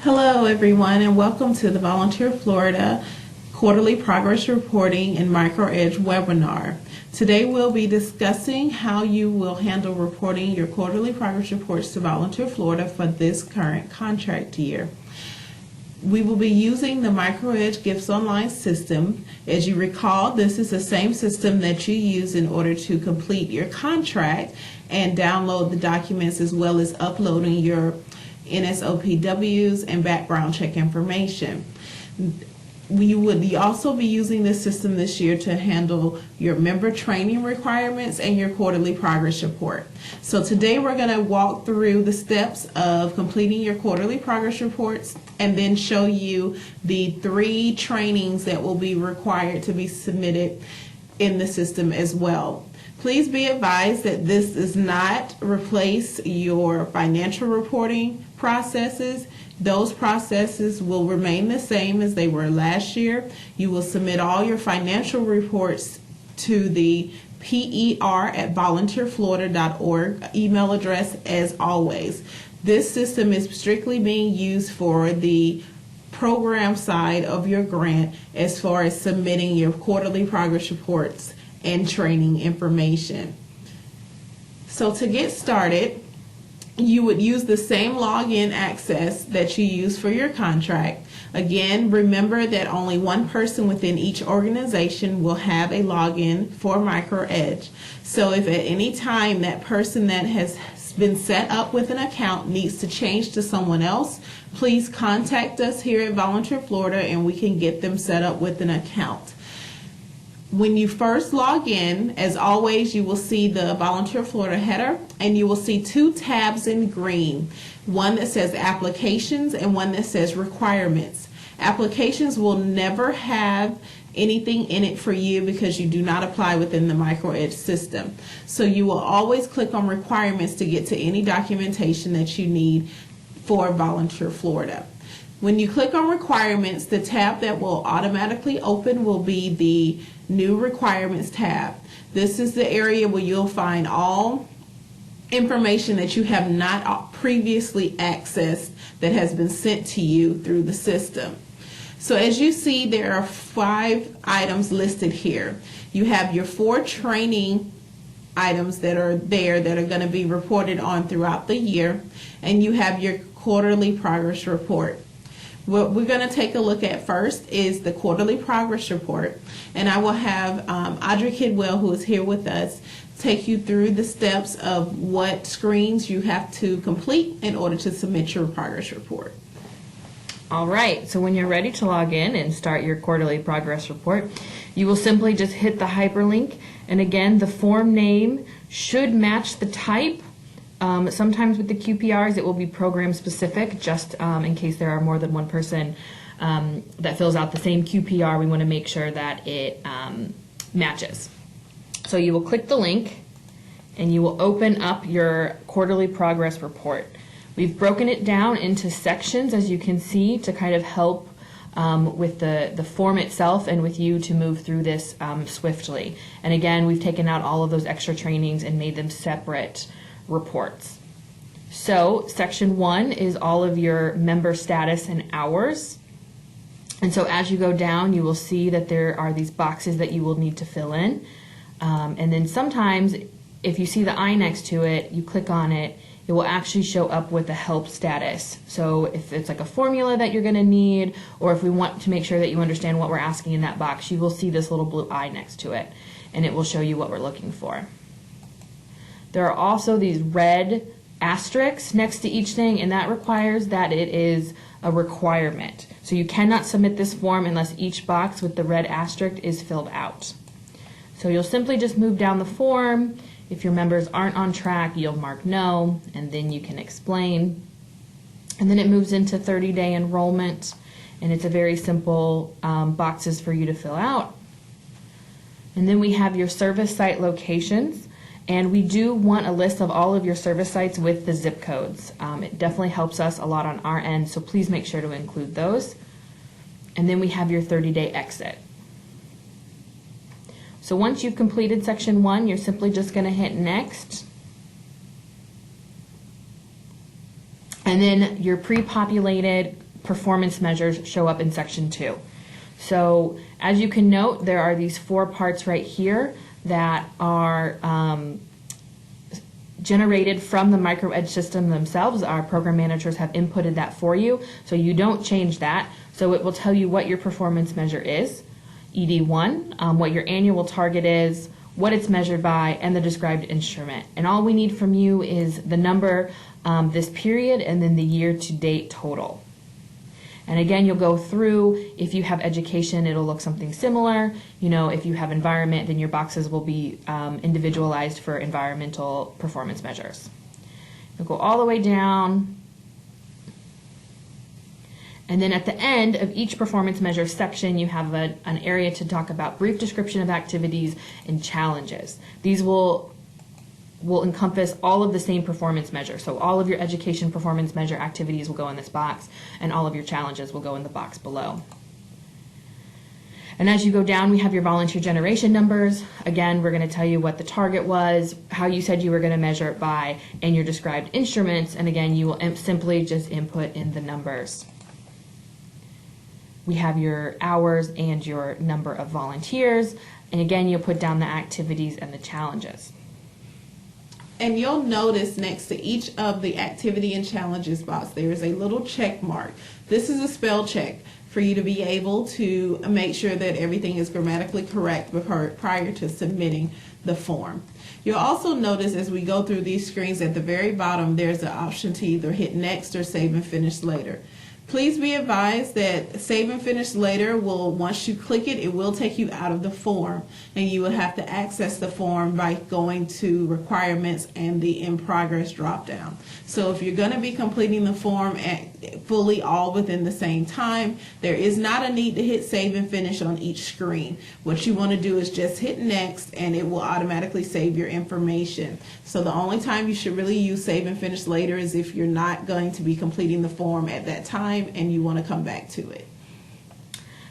Hello everyone, and welcome to the Volunteer Florida Quarterly Progress Reporting and MicroEdge webinar. Today we'll be discussing how you will handle reporting your quarterly progress reports to Volunteer Florida for this current contract year. We will be using the MicroEdge Gifts Online system. As you recall, this is the same system that you use in order to complete your contract and download the documents, as well as uploading your NSOPWs and background check information. We would also be using this system this year to handle your member training requirements and your quarterly progress report. So today we're going to walk through the steps of completing your quarterly progress reports and then show you the 3 trainings that will be required to be submitted in the system as well. Please be advised that this does not replace your financial reporting processes. Those processes will remain the same as they were last year. You will submit all your financial reports to the per@volunteerflorida.org email address as always. This system is strictly being used for the program side of your grant as far as submitting your quarterly progress reports and training information. So to get started, you would use the same login access that you use for your contract. Again, remember that only one person within each organization will have a login for MicroEdge. So if at any time that person that has been set up with an account needs to change to someone else, please contact us here at Volunteer Florida and we can get them set up with an account. When you first log in, as always, you will see the Volunteer Florida header and you will see 2 tabs in green, one that says Applications and one that says Requirements. Applications will never have anything in it for you because you do not apply within the MicroEdge system. So you will always click on Requirements to get to any documentation that you need for Volunteer Florida. When you click on Requirements, the tab that will automatically open will be the New Requirements tab. This is the area where you'll find all information that you have not previously accessed that has been sent to you through the system. So as you see, there are 5 items listed here. You have your 4 training items that are there that are going to be reported on throughout the year, and you have your quarterly progress report. What we're going to take a look at first is the quarterly progress report, and I will have Audrey Kidwell, who is here with us, take you through the steps of what screens you have to complete in order to submit your progress report. All right, so when you're ready to log in and start your quarterly progress report, you will simply just hit the hyperlink, and again, the form name should match the type. Sometimes with the QPRs it will be program specific, just in case there are more than one person that fills out the same QPR. We want to make sure that it matches. So you will click the link and you will open up your quarterly progress report. We've broken it down into sections, as you can see, to kind of help with the form itself and with you to move through this swiftly. And again, we've taken out all of those extra trainings and made them separate reports. So section 1 is all of your member status and hours. And so as you go down, you will see that there are these boxes that you will need to fill in. And then sometimes if you see the I next to it, you click on it, it will actually show up with a help status. So if it's like a formula that you're going to need, or if we want to make sure that you understand what we're asking in that box, you will see this little blue I next to it, and it will show you what we're looking for. There are also these red asterisks next to each thing, and that requires that it is a requirement. So you cannot submit this form unless each box with the red asterisk is filled out. So you'll simply just move down the form. If your members aren't on track, you'll mark no, and then you can explain. And then it moves into 30-day enrollment, and it's a very simple boxes for you to fill out. And then we have your service site locations. And we do want a list of all of your service sites with the zip codes. It definitely helps us a lot on our end, so please make sure to include those. And then we have your 30-day exit. So once you've completed section 1, you're simply just going to hit next. And then your pre-populated performance measures show up in section 2. So as you can note, there are these 4 parts right here that are generated from the MicroEdge system themselves. Our program managers have inputted that for you, so you don't change that. So it will tell you what your performance measure is, ED1, what your annual target is, what it's measured by, and the described instrument. And all we need from you is the number, this period, and then the year-to-date total. And again, you'll go through, if you have education, it'll look something similar. You know, if you have environment, then your boxes will be individualized for environmental performance measures. You'll go all the way down. And then at the end of each performance measure section, you have an area to talk about brief description of activities and challenges. These will encompass all of the same performance measures. So all of your education performance measure activities will go in this box, and all of your challenges will go in the box below. And as you go down, we have your volunteer generation numbers. Again, we're going to tell you what the target was, how you said you were going to measure it by, and your described instruments. And again, you will simply just input in the numbers. We have your hours and your number of volunteers. And again, you'll put down the activities and the challenges. And you'll notice next to each of the activity and challenges box, there is a little check mark. This is a spell check for you to be able to make sure that everything is grammatically correct prior to submitting the form. You'll also notice as we go through these screens at the very bottom, there's an option to either hit next or save and finish later. Please be advised that save and finish later will, once you click it, it will take you out of the form, and you will have to access the form by going to requirements and the in progress drop down. So if you're going to be completing the form fully all within the same time, there is not a need to hit save and finish on each screen. What you want to do is just hit next, and it will automatically save your information. So the only time you should really use save and finish later is if you're not going to be completing the form at that time and you want to come back to it.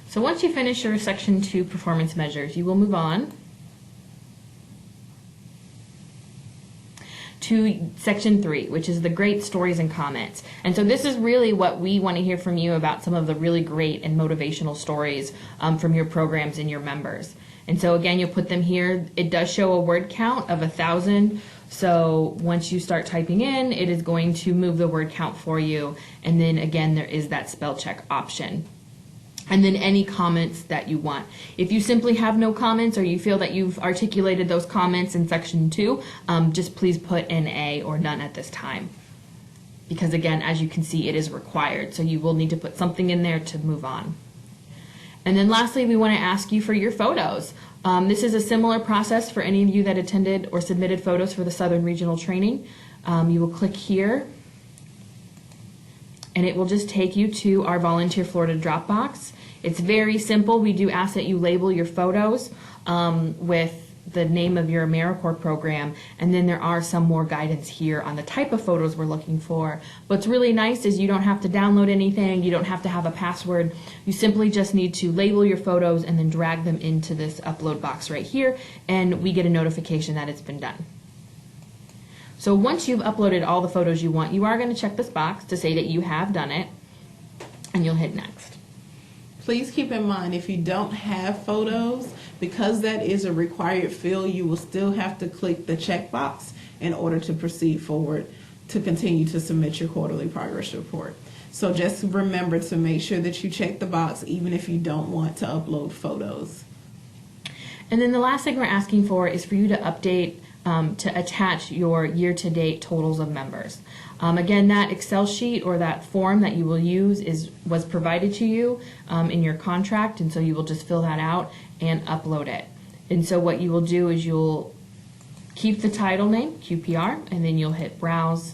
So once you finish your section 2 performance measures, you will move on to section 3, which is the great stories and comments. And so this is really what we want to hear from you about, some of the really great and motivational stories from your programs and your members. And so again, you'll put them here. It does show a word count of 1,000. So once you start typing in, it is going to move the word count for you. And then again, there is that spell check option. And then any comments that you want. If you simply have no comments, or you feel that you've articulated those comments in section 2, just please put NA or none at this time. Because again, as you can see, it is required. So you will need to put something in there to move on. And then lastly, we want to ask you for your photos. This is a similar process for any of you that attended or submitted photos for the Southern Regional Training. You will click here, and it will just take you to our Volunteer Florida Dropbox. It's very simple. We do ask that you label your photos with the name of your AmeriCorps program, and then there are some more guidance here on the type of photos we're looking for. What's really nice is you don't have to download anything, you don't have to have a password. You simply just need to label your photos and then drag them into this upload box right here, and we get a notification that it's been done. So once you've uploaded all the photos you want, you are going to check this box to say that you have done it, and you'll hit next. Please keep in mind, if you don't have photos, because that is a required field, you will still have to click the checkbox in order to proceed forward to continue to submit your quarterly progress report. So just remember to make sure that you check the box even if you don't want to upload photos. And then the last thing we're asking for is for you to update, to attach your year-to-date totals of members. Again, that Excel sheet or that form that you will use was provided to you in your contract, and so you will just fill that out and upload it. And so what you will do is you'll keep the title name, QPR, and then you'll hit Browse.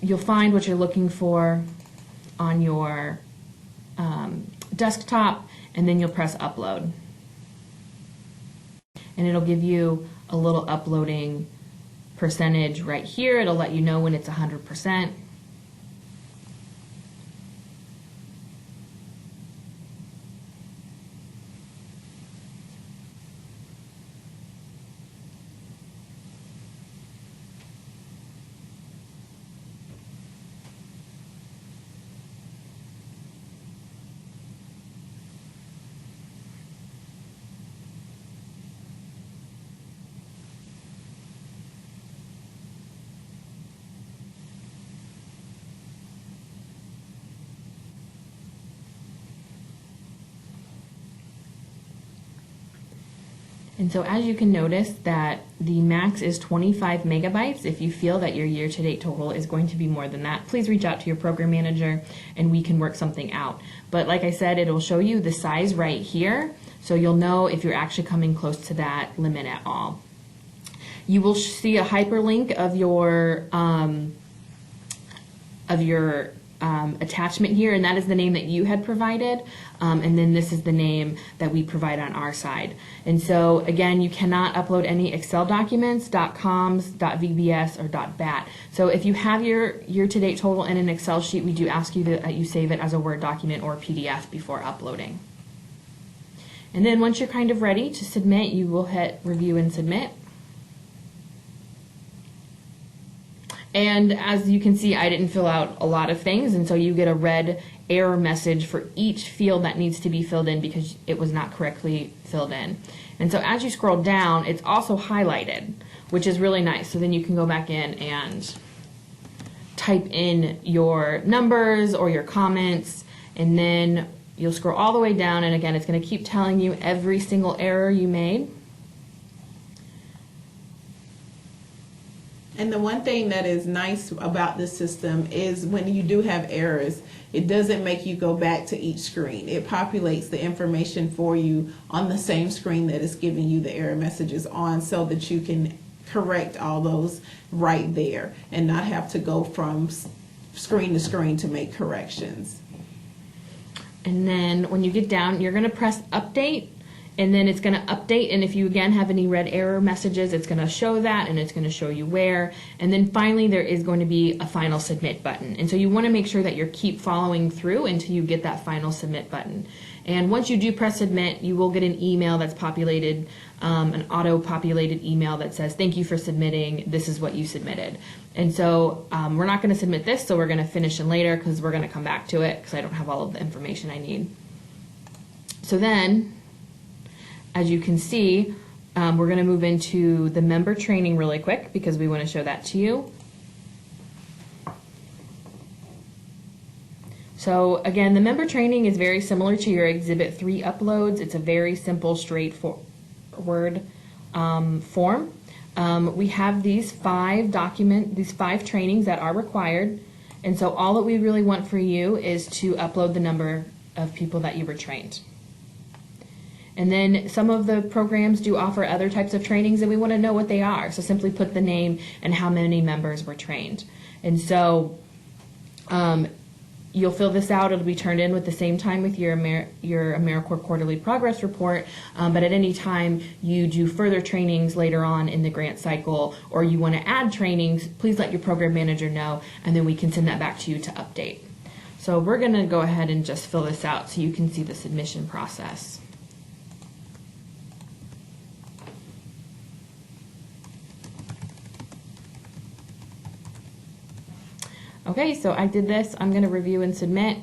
You'll find what you're looking for on your desktop, and then you'll press Upload. And it'll give you a little uploading percentage right here. It'll let you know when it's 100%. And so as you can notice that the max is 25 megabytes. If you feel that your year-to-date total is going to be more than that, please reach out to your program manager and we can work something out. But like I said, it'll show you the size right here, so you'll know if you're actually coming close to that limit at all. You will see a hyperlink of your attachment here, and that is the name that you had provided, and then this is the name that we provide on our side. And so again, you cannot upload any Excel documents, .coms, .vbs, or .bat. So if you have your year-to-date total in an Excel sheet, we do ask you that you save it as a Word document or PDF before uploading. And then once you're kind of ready to submit, you will hit review and submit. And as you can see, I didn't fill out a lot of things, and so you get a red error message for each field that needs to be filled in because it was not correctly filled in. And so as you scroll down, it's also highlighted, which is really nice. So then you can go back in and type in your numbers or your comments, and then you'll scroll all the way down, and again, it's going to keep telling you every single error you made. And the one thing that is nice about this system is when you do have errors, it doesn't make you go back to each screen. It populates the information for you on the same screen that is giving you the error messages on, so that you can correct all those right there and not have to go from screen to screen to make corrections. And then when you get down, you're going to press update, and then it's going to update, and if you again have any red error messages, it's going to show that, and it's going to show you where. And then finally there is going to be a final submit button, and so you want to make sure that you keep following through until you get that final submit button. And once you do press submit, you will get an email that's populated, an auto-populated email that says, thank you for submitting, this is what you submitted. And so we're not going to submit this, so we're going to finish in later because we're going to come back to it because I don't have all of the information I need. So then, as you can see, we're going to move into the member training really quick because we want to show that to you. So again, the member training is very similar to your Exhibit 3 uploads. It's a very simple, straightforward form. We have these five trainings that are required, and so all that we really want for you is to upload the number of people that you were trained. And then some of the programs do offer other types of trainings, and we want to know what they are. So simply put the name and how many members were trained. And so you'll fill this out. It'll be turned in with the same time with your AmeriCorps quarterly progress report. But at any time you do further trainings later on in the grant cycle, or you want to add trainings, please let your program manager know, and then we can send that back to you to update. So we're going to go ahead and just fill this out so you can see the submission process. Okay, so I did this. I'm going to review and submit.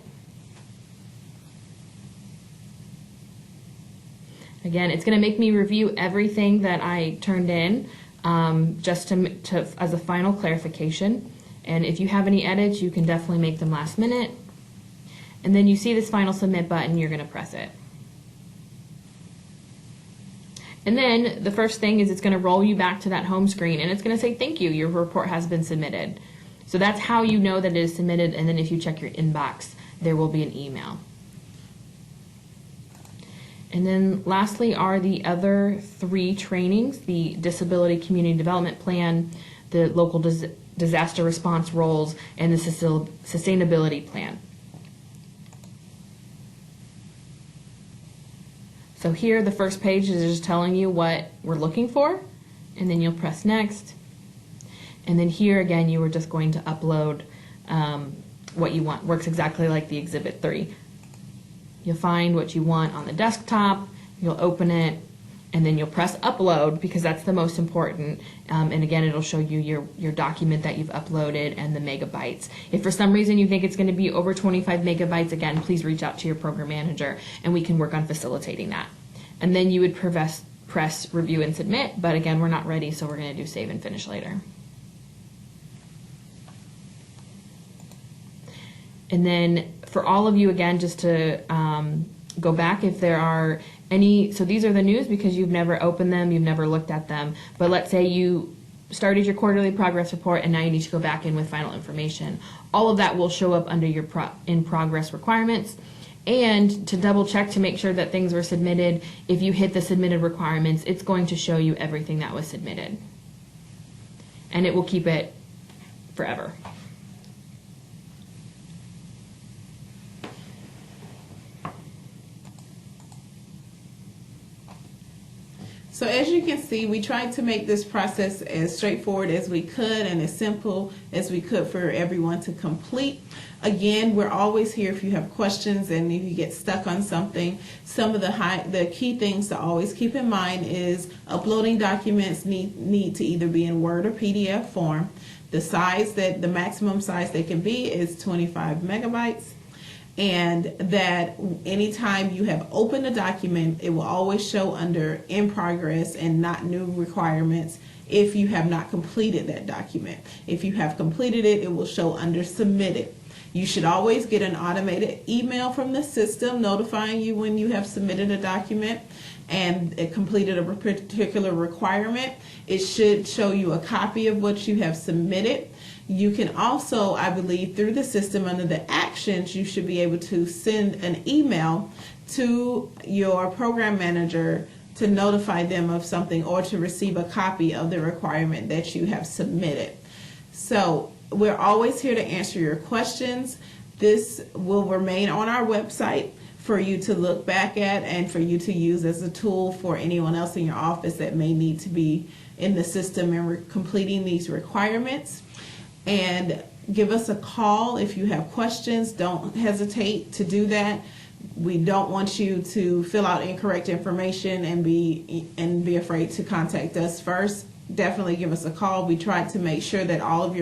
Again, it's going to make me review everything that I turned in just as a final clarification. And if you have any edits, you can definitely make them last minute. And then you see this final submit button, you're going to press it. And then the first thing is it's going to roll you back to that home screen, and it's going to say, thank you, your report has been submitted. So that's how you know that it is submitted, and then if you check your inbox, there will be an email. And then lastly are the other three trainings, the Disability Community Development Plan, the Local Disaster Response Roles, and the Sustainability Plan. So here, the first page is just telling you what we're looking for, and then you'll press next. And then here again, you are just going to upload what you want. Works exactly like the Exhibit 3. You'll find what you want on the desktop, you'll open it, and then you'll press upload because that's the most important. And again, it'll show you your document that you've uploaded and the megabytes. If for some reason you think it's going to be over 25 megabytes, again, please reach out to your program manager and we can work on facilitating that. And then you would press review and submit, but again, we're not ready, so we're going to do save and finish later. And then for all of you, again, just to Go back if there are any, so these are the news because you've never opened them, you've never looked at them, but let's say you started your quarterly progress report and now you need to go back in with final information. All of that will show up under your in progress requirements. And to double check to make sure that things were submitted, if you hit the submitted requirements, it's going to show you everything that was submitted. And it will keep it forever. So as you can see, we tried to make this process as straightforward as we could and as simple as we could for everyone to complete. Again, we're always here if you have questions and if you get stuck on something. Some of the key things to always keep in mind is uploading documents need to either be in Word or PDF form. The maximum size they can be is 25 megabytes. And that anytime you have opened a document, it will always show under in progress and not new requirements if you have not completed that document. If you have completed it, it will show under submitted. You should always get an automated email from the system notifying you when you have submitted a document and it completed a particular requirement. It should show you a copy of what you have submitted. You can also, I believe, through the system under the actions, you should be able to send an email to your program manager to notify them of something or to receive a copy of the requirement that you have submitted. So we're always here to answer your questions. This will remain on our website for you to look back at and for you to use as a tool for anyone else in your office that may need to be in the system and completing these requirements. And give us a call if you have questions. Don't hesitate to do that. We don't want you to fill out incorrect information and be afraid to contact us first. Definitely give us a call. We try to make sure that all of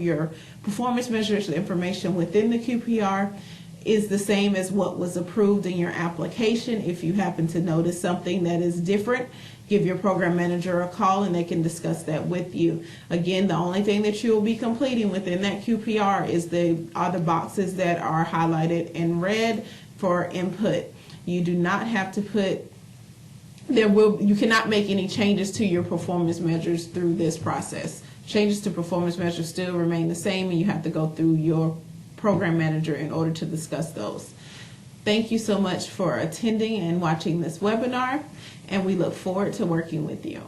your performance measures information within the QPR is the same as what was approved in your application. If you happen to notice something that is different, give your program manager a call and they can discuss that with you. Again, the only thing that you will be completing within that QPR are the boxes that are highlighted in red for input. You do not have to put, you cannot make any changes to your performance measures through this process. Changes to performance measures still remain the same and you have to go through your program manager in order to discuss those. Thank you so much for attending and watching this webinar, and we look forward to working with you.